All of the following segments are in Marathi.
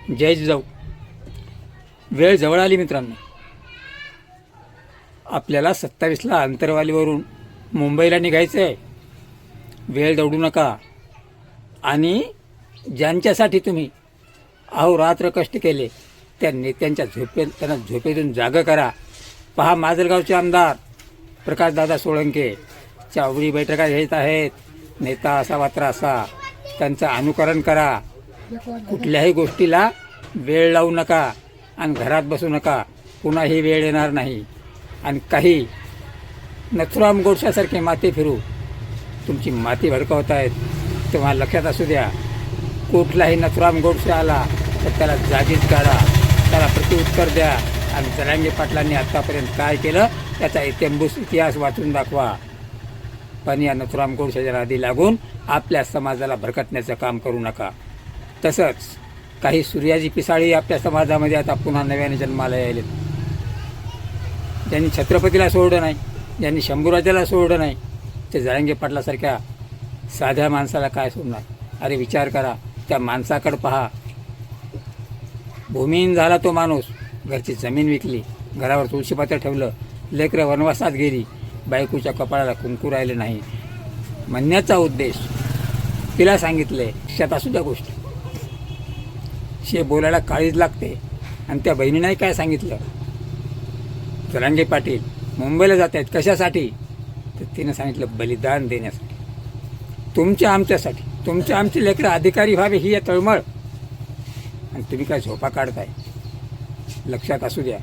जय जिजाऊ. वेळ जवळ आली मित्रांनो. आपल्याला 27ला आंतरवालीवरून मुंबईला निघायचं आहे. वेळ दौडू नका. आणि ज्यांच्यासाठी तुम्ही अहोरात्र कष्ट केले त्या नेत्यांच्या त्यांना झोपेतून जागं करा. पहा, माजलगावचे आमदार प्रकाशदादा सोळंके चावडी बैठका घेत आहेत. नेता असावा तर असा. त्यांचं अनुकरण करा. कुठल्याही गोष्टीला वेळ लावू नका आणि घरात बसू नका. पुन्हा ही वेळ येणार नाही. आणि काही नथुराम गोडशासारखे माते फिरू तुमची माती भडकवत आहेत. तेव्हा लक्षात असू द्या, कुठलाही नथुराम गोडसे आला तर त्याला जागीच काढा, त्याला प्रत्युत्तर द्या. आणि जरांगे पाटलांनी आत्तापर्यंत काय केलं त्याचा इत्यंभूत इतिहास वाचून दाखवा. पण या नथुराम गोडशाच्या नादी लागून आपल्या समाजाला भरकटण्याचं काम करू नका. तसंच काही सूर्याजी पिसाळी आपल्या समाजामध्ये आता पुन्हा नव्याने जन्माला यायलेत. ज्यांनी छत्रपतीला सोडलं नाही, ज्यांनी शंभूराजाला सोडलं नाही, ते जरांगे पाटलासारख्या साध्या माणसाला काय सोडणार. अरे विचार करा, त्या माणसाकडे पहा. भूमिहीन झाला तो माणूस. घरची जमीन विकली, घरावर तुळशीपत्र ठेवलं, लेकरं वनवासात गेली, बायकोच्या कपाळाला कुंकू राहिले नाही. म्हणण्याचा उद्देश तिला सांगितले लक्षात असू द्या गोष्ट. शे बोलायला काळीज लागते. आणि त्या बहिणीने काय सांगितलं, जरांगे पाटील मुंबईला जात आहेत कशासाठी, तर तिनं सांगितलं बलिदान देण्यासाठी, तुमच्या आमच्यासाठी. तुमच्या आमचे लेकरं अधिकारी व्हावे ही आहे तळमळ. आणि तुम्ही काय झोपा काढताय. लक्षात असू द्या.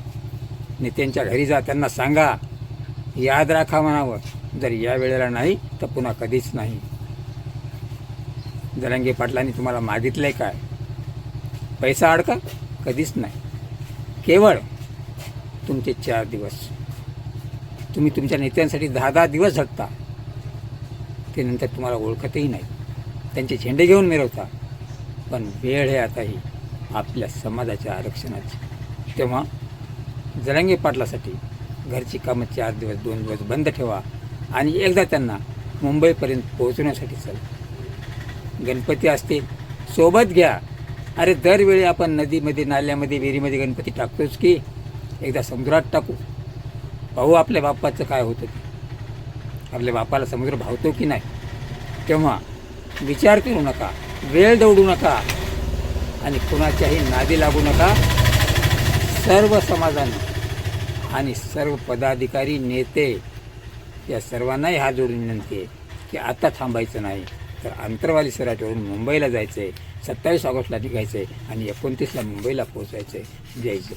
नेत्यांच्या घरी जा, त्यांना सांगा, याद राखा म्हणावं. जर या वेळेला नाही तर पुन्हा कधीच नाही. जरांगे पाटलांनी तुम्हाला मागितलंय काय? पैसा अडका? कधीच नाही. केवळ तुमचे 4 दिवस. तुम्ही तुमच्या नेत्यांसाठी 10-10 दिवस झटता. ते नंतर तुम्हाला ओळखतही नाही. त्यांचे झेंडे घेऊन मिरवता. पण वेळ आहे आता ही आपल्या समाजाच्या आरक्षणाची. तेव्हा जरांगे पाटलासाठी घरची कामं 4 दिवस 2 दिवस बंद ठेवा. आणि एकदा त्यांना मुंबईपर्यंत पोहोचवण्यासाठी चला. गणपती असतील सोबत घ्या. अरे दरवेळी आपण नदीमध्ये, नाल्यामध्ये, विहिरीमध्ये गणपती टाकतोच की एकदा समुद्रात टाकू. पाहू आपल्या बाप्पाचं काय होतं ते. आपल्या बापाला समुद्र भावतो की नाही. तेव्हा विचार करू नका, वेळ दौडू नका आणि कुणाच्याही नादी लागू नका. सर्व समाजानं आणि सर्व पदाधिकारी, नेते या सर्वांनाही हात जोडून विनंती आहे की आता थांबायचं नाही. तर आंतरवाली सराटीवरून मुंबईला जायचं आहे. 27 ऑगस्टला निघायचं आहे आणि 29ला मुंबईला पोहोचायचं आहे. जय जय.